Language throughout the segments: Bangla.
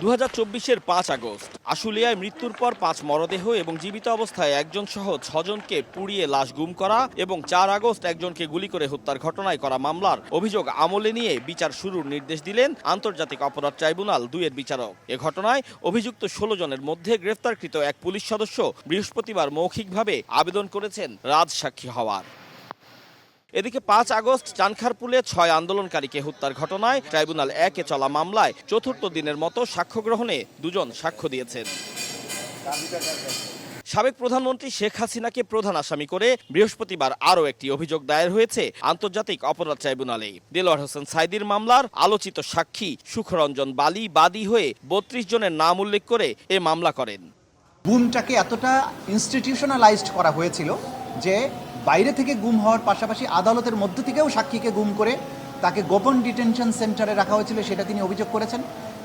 2024-এর 5 আগস্ট আশুলিয়ায় মৃত্যুর পর 5 মরদেহ এবং জীবিত অবস্থায় একজন সহ 6 জনকে পুড়িয়ে লাশ গুম করা এবং 4 আগস্ট একজনকে গুলি করে হত্যার ঘটনায় করা মামলার অভিযোগ আমলে নিয়ে বিচার শুরুর নির্দেশ দিলেন আন্তর্জাতিক অপরাধ ট্রাইব্যুনাল 2-এর বিচারক। এ ঘটনায় অভিযুক্ত 16 জনের মধ্যে গ্রেফতারকৃত এক পুলিশ সদস্য বৃহস্পতিবার মৌখিকভাবে আবেদন করেছেন রাজসাক্ষী হওয়ার। এদিকে 5 আগস্ট চানখারপুলে 6 আন্দোলনকারীকে হত্যার ঘটনায় ট্রাইব্যুনাল 1-এ চলা মামলায় চতুর্থ দিনের মতো সাক্ষ্য গ্রহণে 2 জন সাক্ষ্য দিয়েছেন। সাবেক প্রধানমন্ত্রী শেখ হাসিনাকে প্রধান আসামি করে বৃহস্পতিবার আরও একটি অভিযোগ দায়ের হয়েছে আন্তর্জাতিক অপরাধ ট্রাইব্যুনালে। দেলোয়ার হোসেন সাইদির মামলার আলোচিত সাক্ষী সুখরঞ্জন বালি বাদী হয়ে 32 জনের নাম উল্লেখ করে এ মামলা করেন। গুমটাকে এতটা ইনস্টিটিউশনালাইজড করা হয়েছিল যে বাইরে থেকে গুম হওয়ার পাশাপাশি আদালতের মধ্য থেকেও সাক্ষীকে গুম করে তাকে গোপন ডিটেনশন সেন্টারে রাখা হয়েছিল, সেটা তিনি অভিযোগ করেছেন।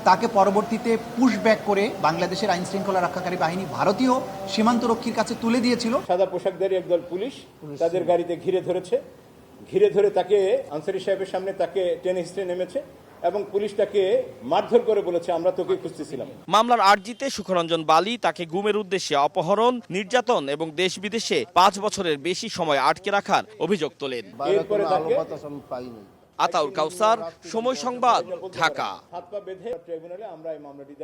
তাকে পরবর্তীতে পুশব্যাক করে বাংলাদেশের আইন শৃঙ্খলা রক্ষাকারী বাহিনী ভারতীয় সীমান্তরক্ষীর কাছে তুলে দিয়েছিল। সাদা পোশাকধারী একদল পুলিশ তাদের গাড়িতে ঘিরে ধরে তাকে আনসারি সাহেবের সামনে তাকে টেনে হিস্ট্রে নেমেছে এবং পুলিশ তাকে মারধর করে বলেছে আমরা তোকে খুঁজতেছিলাম। মামলার আর্জিতে সুখরঞ্জন বালি তাকে গুমের উদ্দেশ্যে অপহরণ, নির্যাতন এবং দেশ বিদেশে 5 বছরের বেশি সময় আটকে রাখার অভিযোগ তোলেন। এরপরে তাকে আতাউর কাউসার, সময় সংবাদ, ঢাকা। হাত পা বেঁধে ট্রাইব্যুনালে আমরা এই মামলাটি